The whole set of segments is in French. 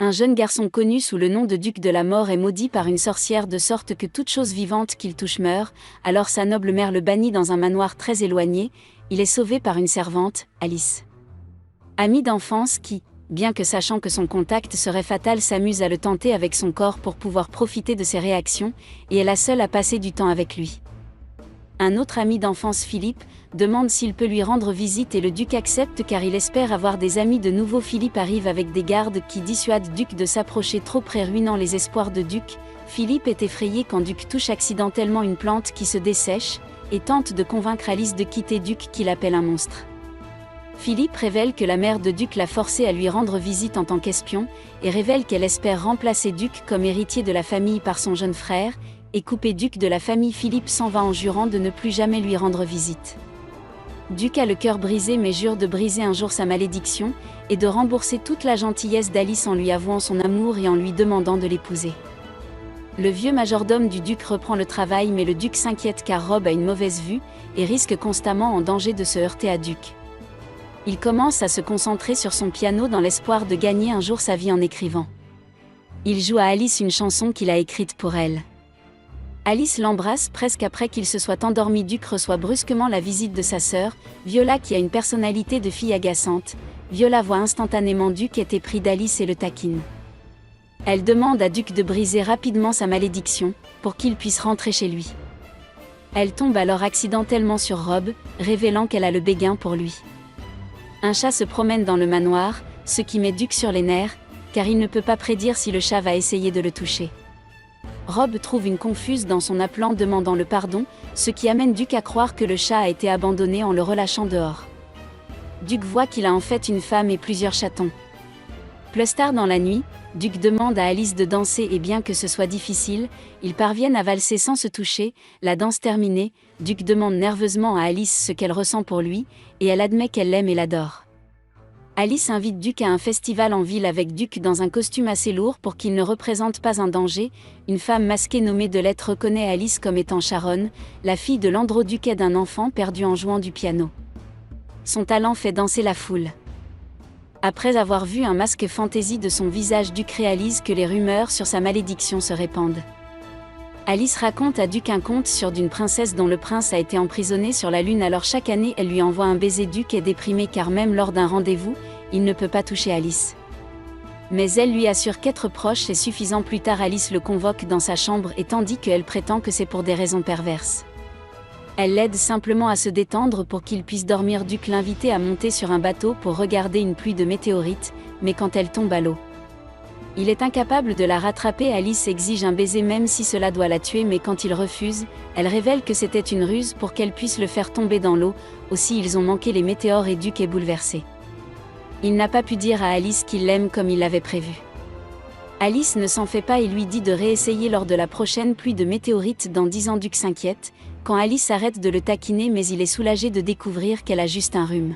Un jeune garçon connu sous le nom de Duc de la Mort est maudit par une sorcière de sorte que toute chose vivante qu'il touche meurt, alors sa noble mère le bannit dans un manoir très éloigné, il est sauvé par une servante, Alice. Amie d'enfance qui, bien que sachant que son contact serait fatal, s'amuse à le tenter avec son corps pour pouvoir profiter de ses réactions, et est la seule à passer du temps avec lui. Un autre ami d'enfance, Philippe, demande s'il peut lui rendre visite et le duc accepte car il espère avoir des amis de nouveau. Philippe arrive avec des gardes qui dissuadent Duc de s'approcher trop près, ruinant les espoirs de Duc. Philippe est effrayé quand Duc touche accidentellement une plante qui se dessèche, et tente de convaincre Alice de quitter Duc qu'il appelle un monstre. Philippe révèle que la mère de Duc l'a forcé à lui rendre visite en tant qu'espion, et révèle qu'elle espère remplacer Duc comme héritier de la famille par son jeune frère, et couper Duc de la famille. Philippe s'en va en jurant de ne plus jamais lui rendre visite. Duc a le cœur brisé mais jure de briser un jour sa malédiction, et de rembourser toute la gentillesse d'Alice en lui avouant son amour et en lui demandant de l'épouser. Le vieux majordome du duc reprend le travail mais le duc s'inquiète car Rob a une mauvaise vue, et risque constamment en danger de se heurter à Duc. Il commence à se concentrer sur son piano dans l'espoir de gagner un jour sa vie en écrivant. Il joue à Alice une chanson qu'il a écrite pour elle. Alice l'embrasse presque après qu'il se soit endormi. Duc reçoit brusquement la visite de sa sœur, Viola, qui a une personnalité de fille agaçante. Viola voit instantanément Duc est épris d'Alice et le taquine. Elle demande à Duc de briser rapidement sa malédiction, pour qu'il puisse rentrer chez lui. Elle tombe alors accidentellement sur Rob, révélant qu'elle a le béguin pour lui. Un chat se promène dans le manoir, ce qui met Duc sur les nerfs, car il ne peut pas prédire si le chat va essayer de le toucher. Rob trouve une confuse dans son appelant demandant le pardon, ce qui amène Duc à croire que le chat a été abandonné en le relâchant dehors. Duc voit qu'il a en fait une femme et plusieurs chatons. Plus tard dans la nuit, Duc demande à Alice de danser et bien que ce soit difficile, ils parviennent à valser sans se toucher. La danse terminée, Duc demande nerveusement à Alice ce qu'elle ressent pour lui, et elle admet qu'elle l'aime et l'adore. Alice invite Duc à un festival en ville avec Duc dans un costume assez lourd pour qu'il ne représente pas un danger. Une femme masquée nommée Delette reconnaît Alice comme étant Sharon, la fille de l'androduquet d'un enfant perdu en jouant du piano. Son talent fait danser la foule. Après avoir vu un masque fantaisie de son visage, Duc réalise que les rumeurs sur sa malédiction se répandent. Alice raconte à Duc un conte sur d'une princesse dont le prince a été emprisonné sur la lune, alors chaque année elle lui envoie un baiser. Duc est déprimé car même lors d'un rendez-vous, il ne peut pas toucher Alice. Mais elle lui assure qu'être proche est suffisant. Plus tard, Alice le convoque dans sa chambre et tandis qu'elle prétend que c'est pour des raisons perverses. Elle l'aide simplement à se détendre pour qu'il puisse dormir. Duc l'invite à monter sur un bateau pour regarder une pluie de météorites, mais quand elle tombe à l'eau, il est incapable de la rattraper. Alice exige un baiser même si cela doit la tuer, mais quand il refuse, elle révèle que c'était une ruse pour qu'elle puisse le faire tomber dans l'eau. Aussi ils ont manqué les météores et Duc est bouleversé. Il n'a pas pu dire à Alice qu'il l'aime comme il l'avait prévu. Alice ne s'en fait pas et lui dit de réessayer lors de la prochaine pluie de météorites dans 10 ans. Duc s'inquiète, quand Alice arrête de le taquiner, mais il est soulagé de découvrir qu'elle a juste un rhume.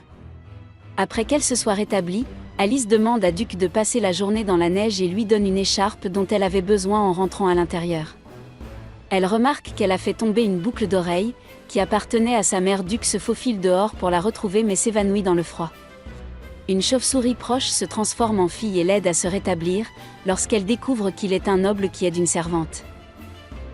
Après qu'elle se soit rétablie, Alice demande à Duc de passer la journée dans la neige et lui donne une écharpe dont elle avait besoin en rentrant à l'intérieur. Elle remarque qu'elle a fait tomber une boucle d'oreille, qui appartenait à sa mère. Duc se faufile dehors pour la retrouver mais s'évanouit dans le froid. Une chauve-souris proche se transforme en fille et l'aide à se rétablir, lorsqu'elle découvre qu'il est un noble qui aide une servante.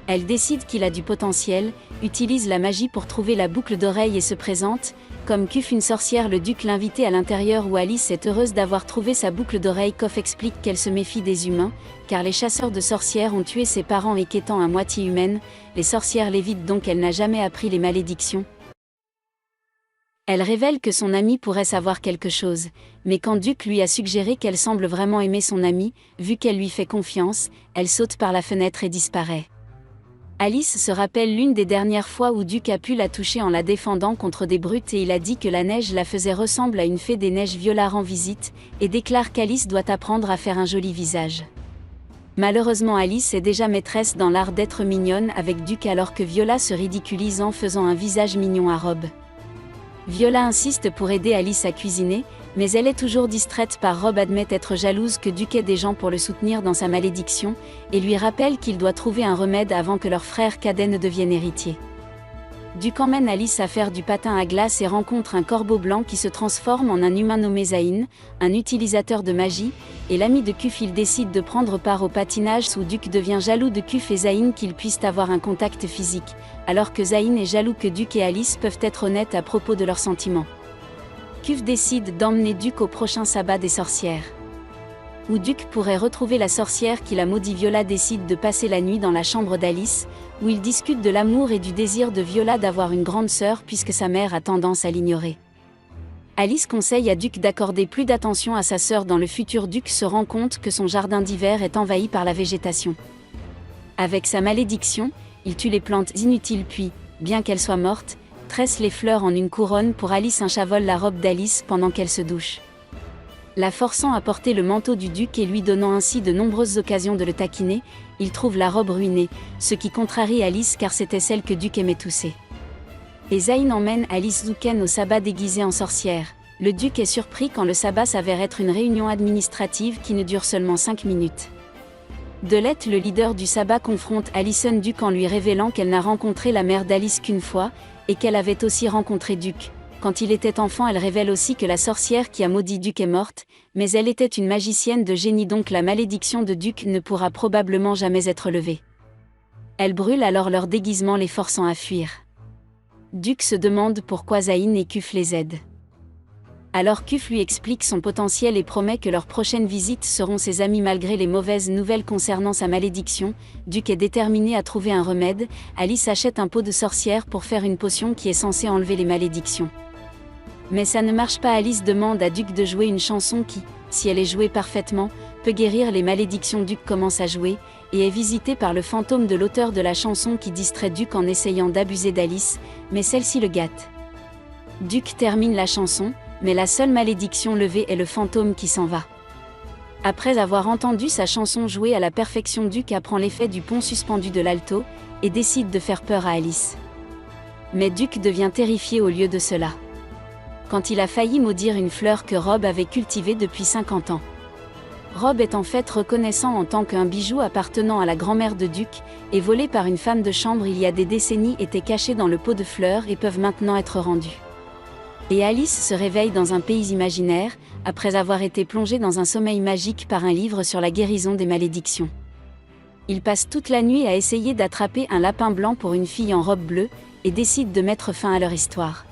Elle décide qu'il a du potentiel, utilise la magie pour trouver la boucle d'oreille et se présente, comme Kuf, une sorcière. Le Duc l'invite à l'intérieur où Alice est heureuse d'avoir trouvé sa boucle d'oreille. Kof explique qu'elle se méfie des humains, car les chasseurs de sorcières ont tué ses parents et qu'étant à moitié humaine, les sorcières l'évitent donc elle n'a jamais appris les malédictions. Elle révèle que son amie pourrait savoir quelque chose, mais quand Duc lui a suggéré qu'elle semble vraiment aimer son amie, vu qu'elle lui fait confiance, elle saute par la fenêtre et disparaît. Alice se rappelle l'une des dernières fois où Duc a pu la toucher en la défendant contre des brutes et il a dit que la neige la faisait ressemble à une fée des neiges. Viola rend visite, et déclare qu'Alice doit apprendre à faire un joli visage. Malheureusement Alice est déjà maîtresse dans l'art d'être mignonne avec Duc alors que Viola se ridiculise en faisant un visage mignon à Rob. Viola insiste pour aider Alice à cuisiner, mais elle est toujours distraite par Rob admet être jalouse que Duc ait des gens pour le soutenir dans sa malédiction, et lui rappelle qu'il doit trouver un remède avant que leur frère cadet ne devienne héritier. Duc emmène Alice à faire du patin à glace et rencontre un corbeau blanc qui se transforme en un humain nommé Zayn, un utilisateur de magie, et l'ami de Kuf. Il décide de prendre part au patinage où Duc devient jaloux de Kuf et Zayn qu'ils puissent avoir un contact physique, alors que Zayn est jaloux que Duc et Alice peuvent être honnêtes à propos de leurs sentiments. Kuf décide d'emmener Duc au prochain sabbat des sorcières. Où Duc pourrait retrouver la sorcière qui l'a maudit. Viola décide de passer la nuit dans la chambre d'Alice, où ils discutent de l'amour et du désir de Viola d'avoir une grande sœur puisque sa mère a tendance à l'ignorer. Alice conseille à Duc d'accorder plus d'attention à sa sœur. Dans le futur, Duc se rend compte que son jardin d'hiver est envahi par la végétation. Avec sa malédiction, il tue les plantes inutiles puis, bien qu'elles soient mortes, tresse les fleurs en une couronne. Pour Alice, un chat vole la robe d'Alice pendant qu'elle se douche, la forçant à porter le manteau du Duc et lui donnant ainsi de nombreuses occasions de le taquiner. Il trouve la robe ruinée, ce qui contrarie Alice car c'était celle que Duc aimait tousser. Et Zayn emmène Alice Zuken au sabbat déguisée en sorcière. Le Duc est surpris quand le sabbat s'avère être une réunion administrative qui ne dure seulement 5 minutes. Delette, le leader du sabbat, confronte Alison Duc en lui révélant qu'elle n'a rencontré la mère d'Alice qu'une fois, et qu'elle avait aussi rencontré Duc. Quand il était enfant, elle révèle aussi que la sorcière qui a maudit Duc est morte, mais elle était une magicienne de génie, donc la malédiction de Duc ne pourra probablement jamais être levée. Elle brûle alors leur déguisement, les forçant à fuir. Duc se demande pourquoi Zayn et Kuf les aident. Alors Kuf lui explique son potentiel et promet que leurs prochaines visites seront ses amis malgré les mauvaises nouvelles concernant sa malédiction. Duc est déterminé à trouver un remède. Alice achète un pot de sorcière pour faire une potion qui est censée enlever les malédictions. Mais ça ne marche pas. Alice demande à Duc de jouer une chanson qui, si elle est jouée parfaitement, peut guérir les malédictions. Duc commence à jouer, et est visité par le fantôme de l'auteur de la chanson qui distrait Duc en essayant d'abuser d'Alice, mais celle-ci le gâte. Duc termine la chanson, mais la seule malédiction levée est le fantôme qui s'en va. Après avoir entendu sa chanson jouée à la perfection, Duc apprend l'effet du pont suspendu de l'alto, et décide de faire peur à Alice. Mais Duc devient terrifié au lieu de cela, quand il a failli maudire une fleur que Rob avait cultivée depuis 50 ans. Rob est en fait reconnaissant en tant qu'un bijou appartenant à la grand-mère de Duc, et volé par une femme de chambre il y a des décennies, était caché dans le pot de fleurs et peuvent maintenant être rendus. Et Alice se réveille dans un pays imaginaire, après avoir été plongée dans un sommeil magique par un livre sur la guérison des malédictions. Ils passent toute la nuit à essayer d'attraper un lapin blanc pour une fille en robe bleue, et décident de mettre fin à leur histoire.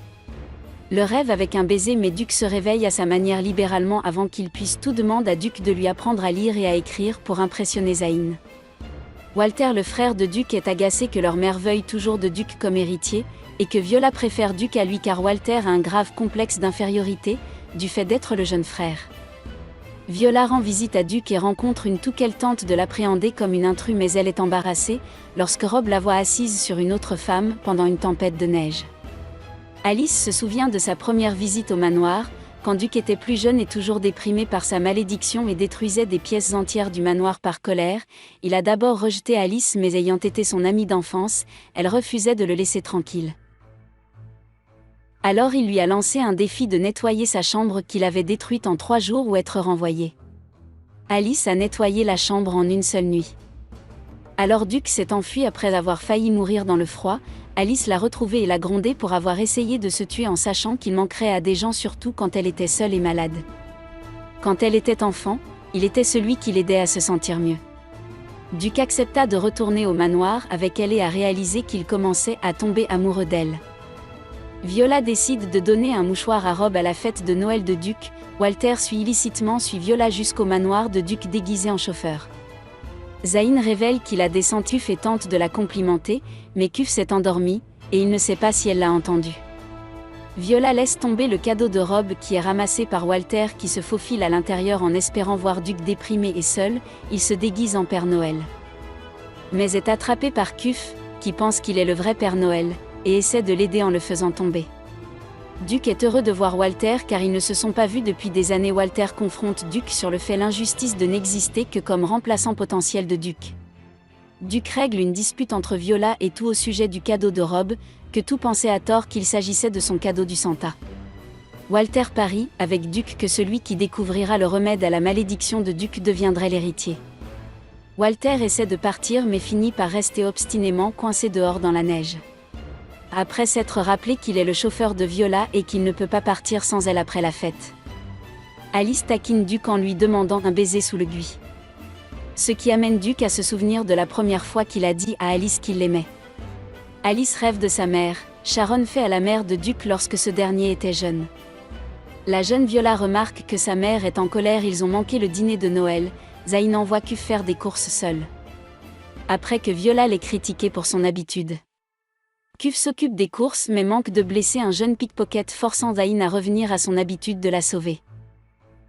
Le rêve avec un baiser, mais Duc se réveille à sa manière libéralement avant qu'il puisse tout. Demande à Duc de lui apprendre à lire et à écrire pour impressionner Zayn. Walter, le frère de Duc, est agacé que leur mère veuille toujours de Duc comme héritier, et que Viola préfère Duc à lui car Walter a un grave complexe d'infériorité, du fait d'être le jeune frère. Viola rend visite à Duc et rencontre une Touque. Elle tente de l'appréhender comme une intruse, mais elle est embarrassée, lorsque Rob la voit assise sur une autre femme pendant une tempête de neige. Alice se souvient de sa première visite au manoir, quand Duc était plus jeune et toujours déprimé par sa malédiction et détruisait des pièces entières du manoir par colère. Il a d'abord rejeté Alice, mais ayant été son amie d'enfance, elle refusait de le laisser tranquille. Alors il lui a lancé un défi de nettoyer sa chambre qu'il avait détruite en 3 jours ou être renvoyé. Alice a nettoyé la chambre en une seule nuit. Alors Duc s'est enfui après avoir failli mourir dans le froid. Alice l'a retrouvé et l'a grondé pour avoir essayé de se tuer en sachant qu'il manquerait à des gens, surtout quand elle était seule et malade. Quand elle était enfant, il était celui qui l'aidait à se sentir mieux. Duc accepta de retourner au manoir avec elle et a réalisé qu'il commençait à tomber amoureux d'elle. Viola décide de donner un mouchoir à Rob à la fête de Noël de Duc. Walter suit Viola jusqu'au manoir de Duc déguisé en chauffeur. Zayn révèle qu'il a des sentufs et tente de la complimenter, mais Kuf s'est endormie, et il ne sait pas si elle l'a entendu. Viola laisse tomber le cadeau de Rob qui est ramassé par Walter qui se faufile à l'intérieur en espérant voir Duc déprimé et seul. Il se déguise en Père Noël, mais est attrapé par Kuf, qui pense qu'il est le vrai Père Noël, et essaie de l'aider en le faisant tomber. Duc est heureux de voir Walter car ils ne se sont pas vus depuis des années. Walter confronte Duc sur le fait l'injustice de n'exister que comme remplaçant potentiel de Duc. Duc règle une dispute entre Viola et tout au sujet du cadeau de Rob, que tout pensait à tort qu'il s'agissait de son cadeau du Santa. Walter parie avec Duc que celui qui découvrira le remède à la malédiction de Duc deviendrait l'héritier. Walter essaie de partir mais finit par rester obstinément coincé dehors dans la neige. après s'être rappelé qu'il est le chauffeur de Viola et qu'il ne peut pas partir sans elle après la fête. Alice taquine Duke en lui demandant un baiser sous le gui. Ce qui amène Duke à se souvenir de la première fois qu'il a dit à Alice qu'il l'aimait. Alice rêve de sa mère, Sharon fait à la mère de Duke lorsque ce dernier était jeune. La jeune Viola remarque que sa mère est en colère, ils ont manqué le dîner de Noël, Zayn envoie Cuff faire des courses seule. Après que Viola l'ait critiqué pour son habitude. Cuff s'occupe des courses mais manque de blesser un jeune pickpocket forçant Zayn à revenir à son habitude de la sauver.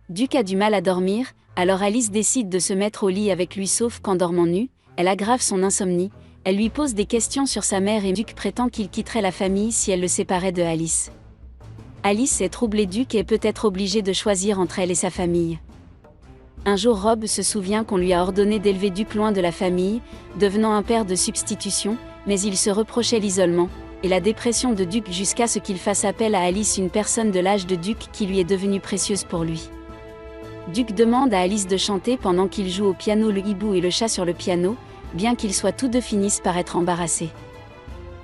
Duke a du mal à dormir, alors Alice décide de se mettre au lit avec lui sauf qu'en dormant nu, elle aggrave son insomnie, elle lui pose des questions sur sa mère et Duke prétend qu'il quitterait la famille si elle le séparait de Alice. Alice est troublée, Duke est peut-être obligé de choisir entre elle et sa famille. Un jour Rob se souvient qu'on lui a ordonné d'élever Duke loin de la famille, devenant un père de substitution, mais il se reprochait l'isolement et la dépression de Duke jusqu'à ce qu'il fasse appel à Alice, une personne de l'âge de Duke qui lui est devenue précieuse pour lui. Duke demande à Alice de chanter pendant qu'il joue au piano, le hibou et le chat sur le piano, bien qu'ils soient tous deux finissent par être embarrassés.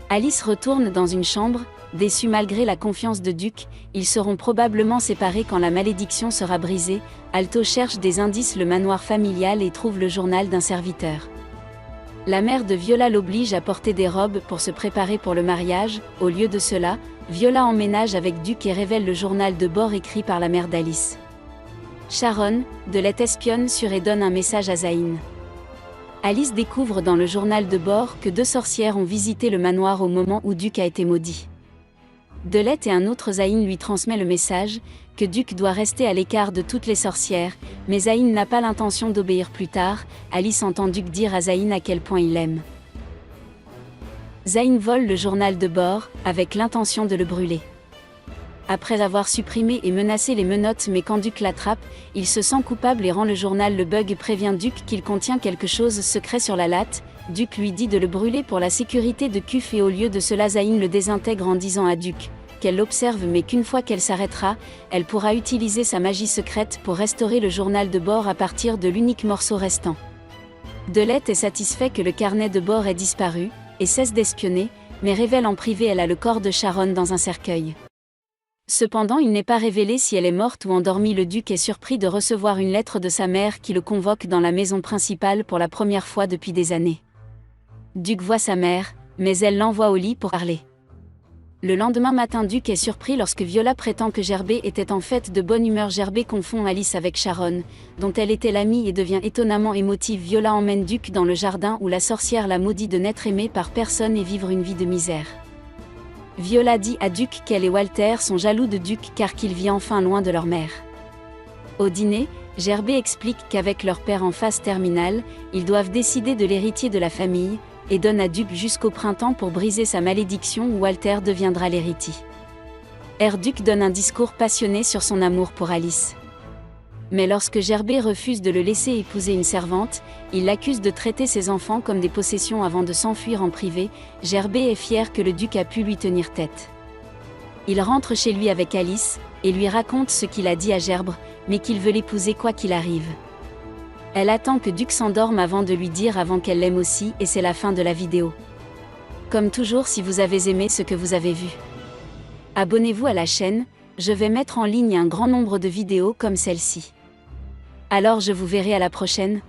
Alice retourne dans une chambre, déçue malgré la confiance de Duke, ils seront probablement séparés quand la malédiction sera brisée. Alto cherche des indices le manoir familial et trouve le journal d'un serviteur. La mère de Viola l'oblige à porter des robes pour se préparer pour le mariage, au lieu de cela, Viola emménage avec Duke et révèle le journal de bord écrit par la mère d'Alice. Sharon, de l'être espionne sur et donne un message à Zayn. Alice découvre dans le journal de bord que 2 sorcières ont visité le manoir au moment où Duke a été maudit. Delette et un autre Zayn lui transmet le message, que Duke doit rester à l'écart de toutes les sorcières, mais Zayn n'a pas l'intention d'obéir plus tard. Alice entend Duke dire à Zayn à quel point il l'aime. Zayn vole le journal de bord, avec l'intention de le brûler. Après avoir supprimé et menacé les menottes mais quand Duke l'attrape, il se sent coupable et rend le journal. Le bug prévient Duke qu'il contient quelque chose secret sur la latte. Duke lui dit de le brûler pour la sécurité de Cuff et au lieu de cela Zayn le désintègre en disant à Duke qu'elle l'observe mais qu'une fois qu'elle s'arrêtera, elle pourra utiliser sa magie secrète pour restaurer le journal de bord à partir de l'unique morceau restant. Delette est satisfait que le carnet de bord ait disparu, et cesse d'espionner, mais révèle en privé elle a le corps de Sharon dans un cercueil. Cependant il n'est pas révélé si elle est morte ou endormie. Le Duc est surpris de recevoir une lettre de sa mère qui le convoque dans la maison principale pour la première fois depuis des années. Duc voit sa mère, mais elle l'envoie au lit pour parler. Le lendemain matin Duc est surpris lorsque Viola prétend que Gerbet était en fait de bonne humeur. Gerbet confond Alice avec Sharon, dont elle était l'amie et devient étonnamment émotive. Viola emmène Duc dans le jardin où la sorcière l'a maudit de n'être aimé par personne et vivre une vie de misère. Viola dit à Duc qu'elle et Walter sont jaloux de Duc car qu'il vit enfin loin de leur mère. Au dîner, Gerbet explique qu'avec leur père en phase terminale, ils doivent décider de l'héritier de la famille, et donne à Duc jusqu'au printemps pour briser sa malédiction où Walter deviendra l'héritier. Duc donne un discours passionné sur son amour pour Alice. Mais lorsque Gerbet refuse de le laisser épouser une servante, il l'accuse de traiter ses enfants comme des possessions avant de s'enfuir en privé. Gerbet est fier que le duc a pu lui tenir tête. Il rentre chez lui avec Alice, et lui raconte ce qu'il a dit à Gerbre, mais qu'il veut l'épouser quoi qu'il arrive. Elle attend que Duc s'endorme avant de lui dire avant qu'elle l'aime aussi, et c'est la fin de la vidéo. Comme toujours, si vous avez aimé ce que vous avez vu, abonnez-vous à la chaîne, je vais mettre en ligne un grand nombre de vidéos comme celle-ci. Alors je vous verrai à la prochaine.